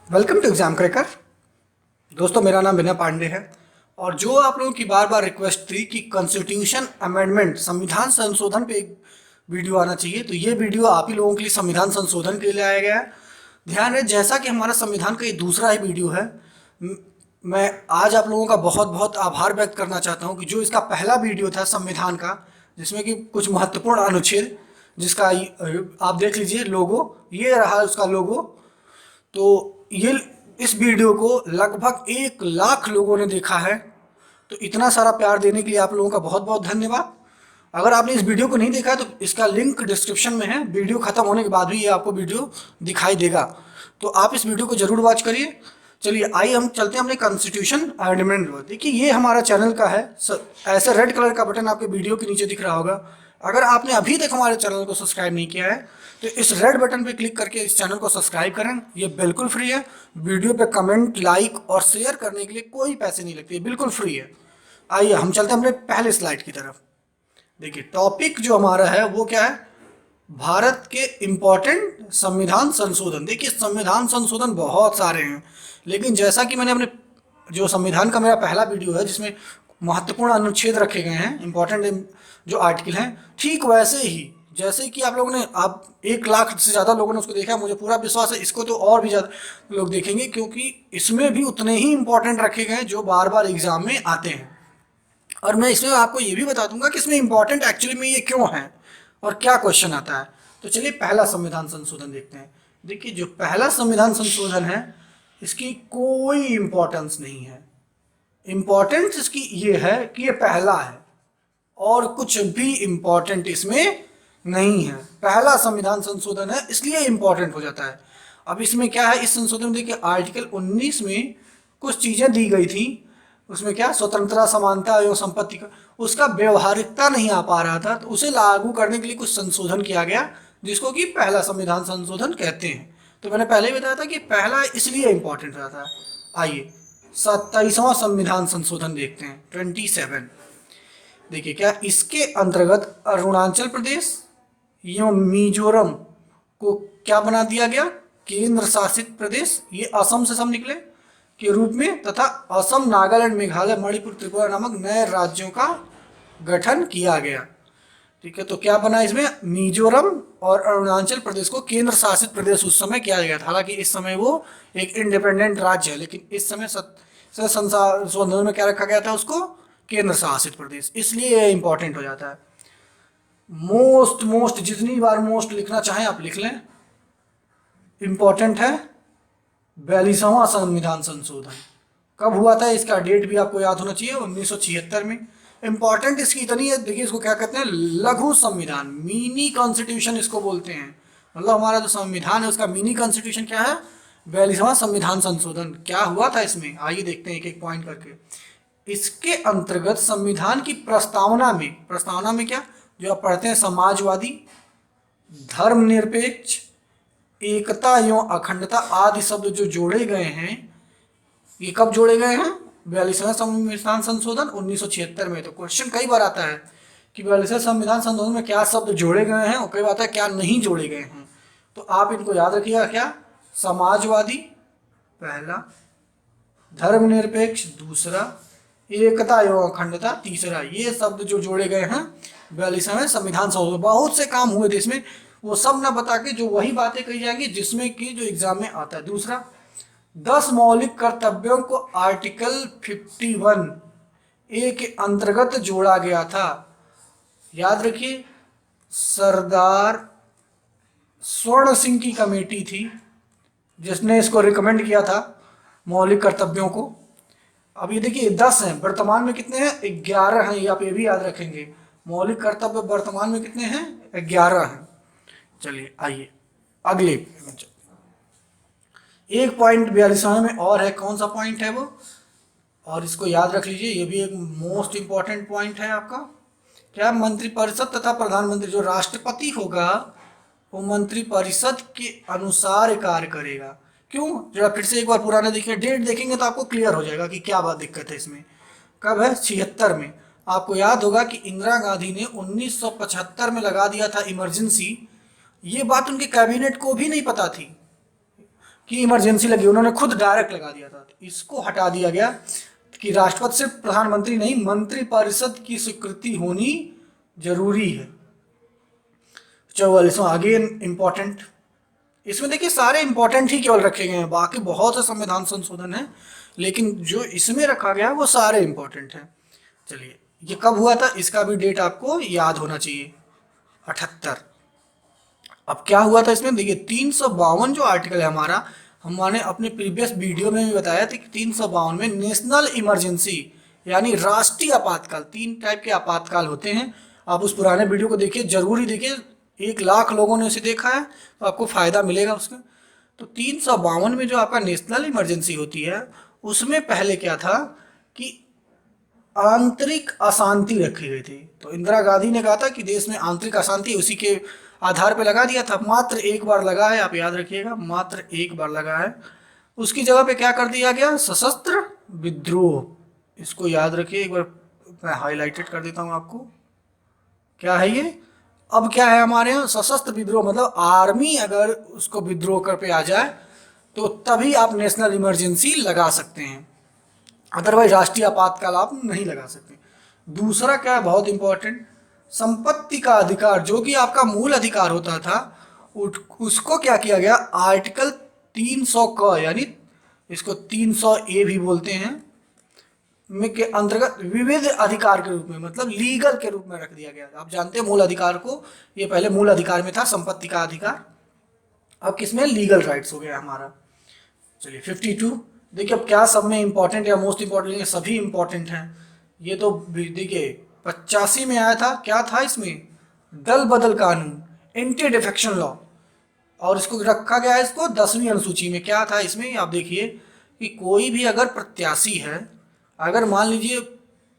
Welcome to exam cracker. दोस्तों, मेरा नाम विनय पांडे है और जो आप लोगों की बार बार रिक्वेस्ट थी कि कॉन्स्टिट्यूशन अमेंडमेंट संविधान संशोधन पे एक वीडियो आना चाहिए, तो ये वीडियो आप ही लोगों के लिए संविधान संशोधन के लिए लाया गया है। ध्यान रहे, जैसा कि हमारा संविधान का ये दूसरा ही वीडियो है, म- मैं आज आप लोगों का बहुत बहुत आभार व्यक्त करना चाहता हूँ कि जो इसका पहला वीडियो था संविधान का, जिसमें कि कुछ महत्वपूर्ण अनुच्छेद, जिसका आप देख लीजिए लोगो, ये रहा उसका लोगो। तो ये इस वीडियो को लगभग 1 लाख लोगों ने देखा है। तो इतना सारा प्यार देने के लिए आप लोगों का बहुत बहुत धन्यवाद। अगर आपने इस वीडियो को नहीं देखा है तो इसका लिंक डिस्क्रिप्शन में है। वीडियो खत्म होने के बाद भी ये आपको वीडियो दिखाई देगा, तो आप इस वीडियो को जरूर वॉच करिए। चलिए आइए हम चलते हैं अपने कॉन्स्टिट्यूशन अमेंडमेंट पर। देखिए, ये हमारा चैनल का है। ऐसे रेड कलर का बटन आपके वीडियो के नीचे दिख रहा होगा। अगर आपने अभी तक हमारे चैनल को सब्सक्राइब नहीं किया है तो इस रेड बटन पे क्लिक करके इस चैनल को सब्सक्राइब करें। ये बिल्कुल फ्री है। वीडियो पे कमेंट, लाइक और शेयर करने के लिए कोई पैसे नहीं लगते, बिल्कुल फ्री है। आइए हम चलते हैं अपने पहले स्लाइड की तरफ। देखिए, टॉपिक जो हमारा है वो क्या है? भारत के इम्पोर्टेंट संविधान संशोधन। देखिए, संविधान संशोधन बहुत सारे हैं, लेकिन जैसा कि मैंने अपने जो संविधान का मेरा पहला वीडियो है जिसमें महत्वपूर्ण अनुच्छेद रखे गए हैं, इम्पोर्टेंट जो आर्टिकल हैं, ठीक वैसे ही जैसे कि आप लोगों ने, आप 1 लाख से ज़्यादा लोगों ने उसको देखा है, मुझे पूरा विश्वास है इसको तो और भी ज़्यादा लोग देखेंगे, क्योंकि इसमें भी उतने ही इम्पोर्टेंट रखे गए हैं जो बार बार एग्जाम में आते हैं। और मैं इसमें आपको ये भी बता दूंगा कि इसमें इम्पोर्टेंट एक्चुअली में ये क्यों है और क्या क्वेश्चन आता है। तो चलिए पहला संविधान संशोधन देखते हैं। देखिए, जो पहला संविधान संशोधन है इसकी कोई इम्पोर्टेंस नहीं है। इम्पोर्टेंस इसकी ये है कि ये पहला है और कुछ भी इम्पोर्टेंट इसमें नहीं है। पहला संविधान संशोधन है इसलिए इम्पोर्टेंट हो जाता है। अब इसमें क्या है, इस संशोधन में देखिए आर्टिकल 19 में कुछ चीज़ें दी गई थी। उसमें क्या, स्वतंत्रता, समानता एवं संपत्ति का, उसका व्यवहारिकता नहीं आ पा रहा था, तो उसे लागू करने के लिए कुछ संशोधन किया गया, जिसको कि पहला संविधान संशोधन कहते हैं। तो मैंने पहले ही बताया था कि पहला इसलिए इम्पोर्टेंट रहता है। आइए 27वां संविधान संशोधन देखते हैं, 27। देखिए, क्या इसके अंतर्गत अरुणाचल प्रदेश एवं मिजोरम को क्या बना दिया गया, केंद्र शासित प्रदेश, ये असम से सब निकले के रूप में, तथा असम, नागालैंड, मेघालय, मणिपुर, त्रिपुरा नामक नए राज्यों का गठन किया गया। ठीक है, तो क्या बना इसमें, मिजोरम और अरुणाचल प्रदेश को केंद्र शासित प्रदेश उस समय किया गया था। हालांकि इस समय वो एक इंडिपेंडेंट राज्य है, लेकिन इस समय संशोधन में क्या रखा गया था, उसको केंद्र शासित प्रदेश, इसलिए ये इंपॉर्टेंट हो जाता है। मोस्ट मोस्ट जितनी बार मोस्ट लिखना चाहें आप लिख लें, इंपॉर्टेंट है। 42वां संविधान संशोधन कब हुआ था, इसका डेट भी आपको याद होना चाहिए, 1976 में। इंपॉर्टेंट इसकी इतनी है, देखिए इसको क्या कहते हैं, लघु संविधान, मिनी कॉन्स्टिट्यूशन इसको बोलते हैं। मतलब हमारा जो संविधान है उसका मिनी कॉन्स्टिट्यूशन क्या है, 42वां संविधान संशोधन। क्या हुआ था इसमें, आइए देखते हैं एक एक पॉइंट करके। इसके अंतर्गत संविधान की प्रस्तावना में क्या, जो आप पढ़ते हैं, समाजवादी, धर्मनिरपेक्ष, एकता एवं अखंडता आदि शब्द जो जोड़े गए हैं, ये कब जोड़े गए हैं, 42वां संविधान संशोधन 1976 में। तो क्वेश्चन कई बार आता है कि 42वें संविधान संशोधन में क्या शब्द जोड़े गए हैं और कई बार आता है क्या नहीं जोड़े गए हैं। तो आप इनको याद रखिएगा, क्या, समाजवादी पहला, धर्मनिरपेक्ष दूसरा, एकता एवं अखंडता तीसरा, ये शब्द जो जोड़े गए हैं 42वें संविधान संशोधन। बहुत से काम हुए थे इसमें, वो सब ना बता के जो वही बातें कही जाएंगी जिसमें कि जो एग्जाम में आता है। दूसरा, 10 मौलिक कर्तव्यों को आर्टिकल 51A के अंतर्गत जोड़ा गया था। याद रखिए, सरदार स्वर्ण सिंह की कमेटी थी जिसने इसको रिकमेंड किया था, मौलिक कर्तव्यों को। अब ये देखिए 10 हैं, वर्तमान में कितने हैं, 11 हैं, ये आप ये भी याद रखेंगे। मौलिक कर्तव्य वर्तमान में कितने हैं, 11 हैं। चलिए आइए अगले एक पॉइंट 42वें में और है, कौन सा पॉइंट है वो, और इसको याद रख लीजिए, ये भी एक मोस्ट इंपॉर्टेंट पॉइंट है आपका। क्या, मंत्रिपरिषद तथा प्रधानमंत्री, जो राष्ट्रपति होगा वो मंत्रिपरिषद के अनुसार कार्य करेगा। क्यों, जरा फिर से एक बार पुराना देखिए, डेट देखेंगे तो आपको क्लियर हो जाएगा कि क्या बात दिक्कत है इसमें। कब है, 76 में। आपको याद होगा कि इंदिरा गांधी ने 1975 में लगा दिया था इमरजेंसी। ये बात उनके कैबिनेट को भी नहीं पता थी। कि इमरजेंसी लगी, उन्होंने खुद डायरेक्ट लगा दिया था। इसको हटा दिया गया कि राष्ट्रपति सिर्फ प्रधानमंत्री नहीं, मंत्रिपरिषद की स्वीकृति होनी जरूरी है। 44वां अगेन इंपॉर्टेंट, इसमें देखिए सारे इंपॉर्टेंट ही केवल रखे गए हैं, बाकी बहुत से संविधान संशोधन है, लेकिन जो इसमें रखा गया है वो सारे इंपॉर्टेंट हैं। चलिए, ये कब हुआ था इसका भी डेट आपको याद होना चाहिए, 78। अब क्या हुआ था इसमें, देखिए 352 जो आर्टिकल है हमारा, हमने अपने प्रीवियस वीडियो में भी बताया था कि 352 में नेशनल इमरजेंसी यानी राष्ट्रीय आपातकाल, 3 टाइप के आपातकाल होते हैं। आप उस पुराने वीडियो को देखिए, जरूरी देखिए, 1 लाख लोगों ने उसे देखा है तो आपको फायदा मिलेगा उसका। तो 352 में जो आपका नेशनल इमरजेंसी होती है, उसमें पहले क्या था कि आंतरिक अशांति रखी गई थी। तो इंदिरा गांधी ने कहा था कि देश में आंतरिक अशांति, उसी के आधार पे लगा दिया था। मात्र एक बार लगा है, आप याद रखिएगा, मात्र एक बार लगा है। उसकी जगह पे क्या कर दिया गया, सशस्त्र विद्रोह। इसको याद रखिए, एक बार मैं हाईलाइटेड कर देता हूँ आपको। क्या है ये, अब क्या है हमारे यहाँ सशस्त्र विद्रोह, मतलब आर्मी अगर उसको विद्रोह कर पे आ जाए तो तभी आप नेशनल इमरजेंसी लगा सकते हैं, अदरवाइज राष्ट्रीय आपातकाल आप नहीं लगा सकते। दूसरा क्या है, बहुत इंपॉर्टेंट, संपत्ति का अधिकार, जो कि आपका मूल अधिकार होता था, उसको क्या किया गया, आर्टिकल 300 क यानी इसको 300 ए भी बोलते हैं में के अंतर्गत विविध अधिकार के रूप में, मतलब लीगल के रूप में रख दिया गया। आप जानते हैं मूल अधिकार को, ये पहले मूल अधिकार में था संपत्ति का अधिकार, अब किसमें ललीगल राइट्स हो गया हमारा। चलिए 52, देखिए अब क्या सब में इंपॉर्टेंट या मोस्ट इंपॉर्टेंट, सभी इंपॉर्टेंट हैं। ये तो देखिए 85 में आया था, क्या था इसमें, दल बदल कानून, एंटी डिफेक्शन लॉ, और इसको रखा गया है इसको 10वीं अनुसूची में। क्या था इसमें, आप देखिए कि कोई भी अगर प्रत्याशी है, अगर मान लीजिए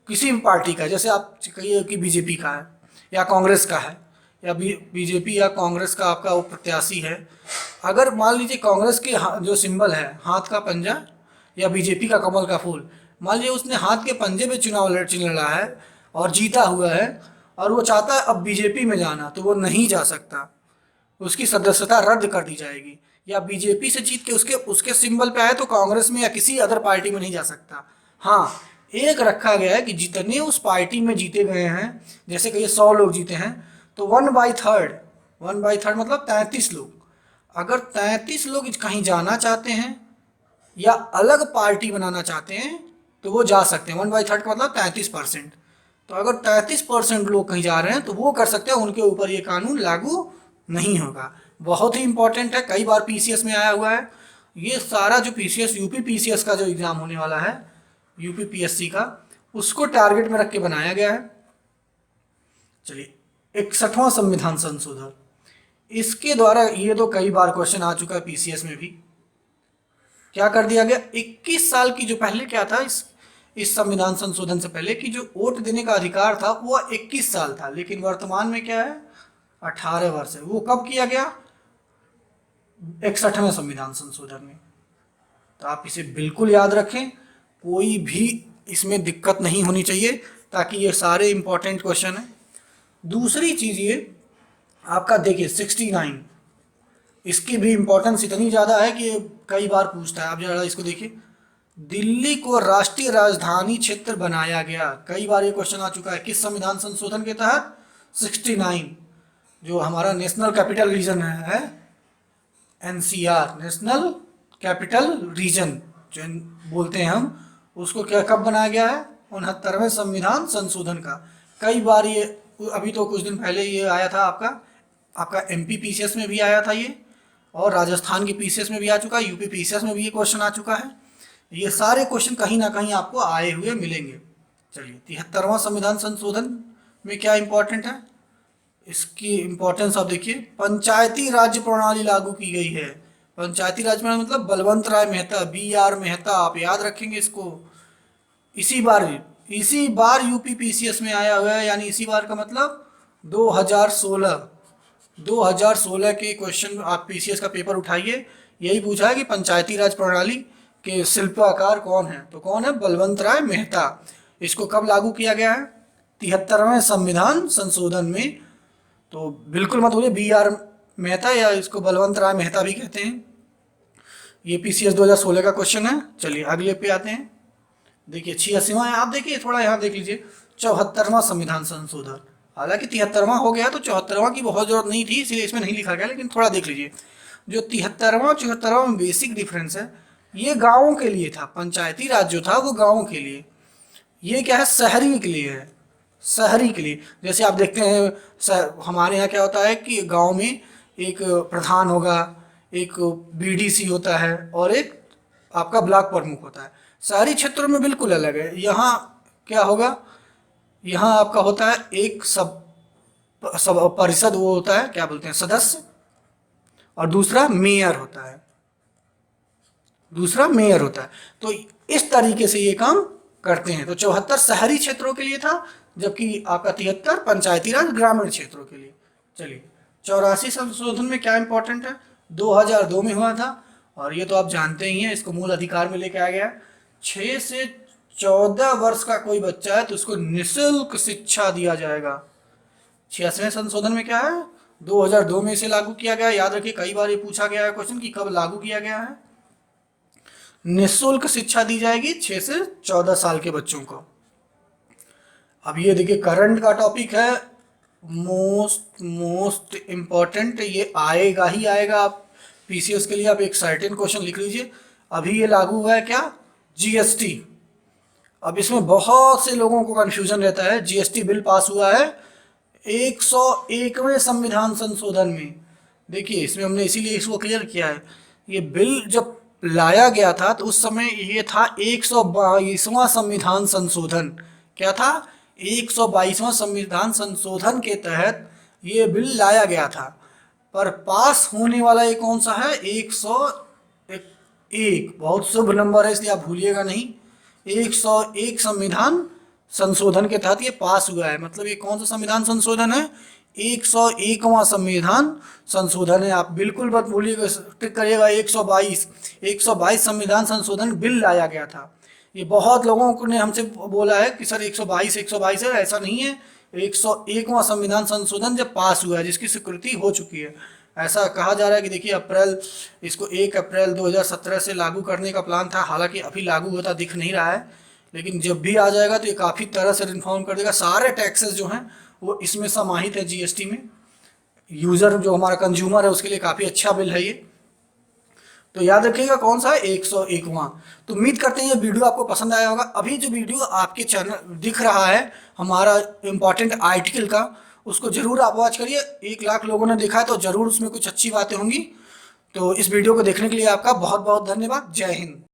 किसी भी पार्टी का, जैसे आप कहिए कि बीजेपी का है या कांग्रेस का है, या बीजेपी या कांग्रेस का आपका वो प्रत्याशी है, अगर मान लीजिए कांग्रेस के जो सिंबल है हाथ का पंजा, या बीजेपी का कमल का फूल, मान लीजिए उसने हाथ के पंजे पे चुनाव लड़ा है और जीता हुआ है, और वो चाहता है अब बीजेपी में जाना, तो वो नहीं जा सकता, उसकी सदस्यता रद्द कर दी जाएगी। या बीजेपी से जीत के उसके उसके सिंबल पे आए तो कांग्रेस में या किसी अदर पार्टी में नहीं जा सकता। हाँ, एक रखा गया है कि जितने उस पार्टी में जीते गए हैं, जैसे कहिए 100 लोग जीते हैं, तो 1/3 मतलब 33 लोग, अगर 33 लोग कहीं जाना चाहते हैं या अलग पार्टी बनाना चाहते हैं तो वो जा सकते हैं। 1/3 का मतलब 33%। तो अगर 33% लोग कहीं जा रहे हैं तो वो कर सकते हैं, उनके ऊपर ये कानून लागू नहीं होगा। बहुत ही इंपॉर्टेंट है, कई बार पीसीएस में आया हुआ है। ये सारा जो पीसीएस यूपी पीसीएस का जो एग्ज़ाम होने वाला है, यूपी पीएससी का, उसको टारगेट में रख के बनाया गया है। चलिए 61वां संविधान संशोधन, इसके द्वारा ये तो कई बार क्वेश्चन आ चुका है पीसीएस में भी। क्या कर दिया गया, 21 साल की, जो पहले क्या था इस संविधान संशोधन से पहले कि जो वोट देने का अधिकार था वो 21 साल था, लेकिन वर्तमान में क्या है 18 वर्ष है। वो कब किया गया, 61वें संविधान संशोधन में। तो आप इसे बिल्कुल याद रखें, कोई भी इसमें दिक्कत नहीं होनी चाहिए, ताकि ये सारे इंपॉर्टेंट क्वेश्चन हैं। दूसरी चीज़ ये आपका देखिए 69, इसकी भी इंपॉर्टेंस इतनी ज़्यादा है कि कई बार पूछता है। आप ज़रा इसको देखिए, दिल्ली को राष्ट्रीय राजधानी क्षेत्र बनाया गया, कई बार ये क्वेश्चन आ चुका है। किस संविधान संशोधन के तहत, 69, जो हमारा नेशनल कैपिटल रीजन है, एनसीआर, नेशनल कैपिटल रीजन जो बोलते हैं हम, उसको क्या कब बनाया गया है, 69वें संविधान संशोधन का। कई बार ये, अभी तो कुछ दिन पहले ये आया था आपका एमपी पीसीएस में भी आया था ये, और राजस्थान की पीसीएस में भी आ चुका है, यूपी पीसीएस में भी ये क्वेश्चन आ चुका है। ये सारे क्वेश्चन कहीं ना कहीं आपको आए हुए मिलेंगे। चलिए 73वां संविधान संशोधन में क्या इंपॉर्टेंट है, इसकी इंपॉर्टेंस आप देखिए, पंचायती राज्य प्रणाली लागू की गई है। पंचायती राज प्रणाली मतलब बलवंत राय मेहता, BR मेहता, आप याद रखेंगे इसको। इसी बार यूपी पीसीएस में आया हुआ है, यानी इसी बार का मतलब 2016 के क्वेश्चन आप पीसीएस का पेपर उठाइए, यही पूछा है कि पंचायती राज प्रणाली के शिल्पकार कौन है, तो कौन है, बलवंत राय मेहता। इसको कब लागू किया गया है, 73वें संविधान संशोधन में। तो बिल्कुल मत भूलिए, BR मेहता, या इसको बलवंत राय मेहता भी कहते हैं। ये पीसीएस 2016 का क्वेश्चन है। चलिए अगले पे आते हैं। देखिए 86वां है, आप देखिए थोड़ा यहाँ देख लीजिए, 74वां संविधान संशोधन। हालांकि 73वां हो गया तो 74वां की बहुत जरूरत नहीं थी, इसलिए इसमें नहीं लिखा गया, लेकिन थोड़ा देख लीजिए। जो 73वां 74वां में बेसिक डिफरेंस है, ये गाँवों के लिए था, पंचायती राज जो था वो गाँवों के लिए, ये क्या है शहरी के लिए है, शहरी के लिए। जैसे आप देखते हैं हमारे यहाँ क्या होता है कि गांव में एक प्रधान होगा, एक बीडीसी होता है और एक आपका ब्लॉक प्रमुख होता है। शहरी क्षेत्रों में बिल्कुल अलग है। यहाँ क्या होगा, यहाँ आपका होता है एक सब परिषद, वो होता है क्या बोलते हैं सदस्य, और दूसरा मेयर होता है, दूसरा मेयर होता है। तो इस तरीके से ये काम करते हैं। तो 74 शहरी क्षेत्रों के लिए था, जबकि आपका 73 पंचायती राज ग्रामीण क्षेत्रों के लिए। चलिए 84 संशोधन में क्या इंपॉर्टेंट है, 2002 में हुआ था, और ये तो आप जानते ही हैं, इसको मूल अधिकार में लेके आ गया। 6 से 14 वर्ष का कोई बच्चा है तो उसको निःशुल्क शिक्षा दिया जाएगा। 86वें संशोधन में क्या है, 2002 में इसे लागू किया गया। याद रखिए कई बार ये पूछा गया है क्वेश्चन कि कब लागू किया गया है। निःशुल्क शिक्षा दी जाएगी 6 से 14 साल के बच्चों को। अब ये देखिए करंट का टॉपिक है, मोस्ट इम्पॉर्टेंट, ये आएगा ही आएगा। आप पीसीएस के लिए आप एक सर्टेन क्वेश्चन लिख लीजिए। अभी ये लागू हुआ है क्या, जीएसटी। अब इसमें बहुत से लोगों को कंफ्यूजन रहता है। जीएसटी बिल पास हुआ है 101वें संविधान संशोधन में। देखिए इसमें हमने इसीलिए इसको क्लियर किया है, ये बिल जब लाया गया था तो उस समय ये था 122वां संविधान संशोधन। क्या था, 122वां संविधान संशोधन के तहत ये बिल लाया गया था। पर पास होने वाला ये कौन सा है, 101, बहुत शुभ नंबर है इसलिए आप भूलिएगा नहीं। 101 संविधान संशोधन के तहत ये पास हुआ है। मतलब ये कौन सा संविधान संशोधन है, 101वां संविधान संशोधन है। आप बिल्कुल मत भूलिएगा, टिक करिएगा 122 संविधान संशोधन बिल लाया गया था। ये बहुत लोगों ने हमसे बोला है कि सर 122 है, ऐसा नहीं है। 101वां संविधान संशोधन जब पास हुआ है, जिसकी स्वीकृति हो चुकी है, ऐसा कहा जा रहा है कि देखिए इसको 1 अप्रैल 2017 से लागू करने का प्लान था। हालांकि अभी लागू होता दिख नहीं रहा है, लेकिन जब भी आ जाएगा तो ये काफ़ी तरह से इन्फॉर्म कर देगा। सारे टैक्सेस जो हैं वो इसमें समाहित है जीएसटी में। यूज़र जो हमारा कंज्यूमर है उसके लिए काफ़ी अच्छा बिल है ये। तो याद रखिएगा कौन सा है, 101वां। तो उम्मीद करते हैं ये वीडियो आपको पसंद आया होगा। अभी जो वीडियो आपके चैनल दिख रहा है हमारा इम्पॉर्टेंट आर्टिकल का, उसको जरूर आप वॉच करिए। 1 लाख लोगों ने देखा है तो जरूर उसमें कुछ अच्छी बातें होंगी। तो इस वीडियो को देखने के लिए आपका बहुत बहुत धन्यवाद। जय हिंद।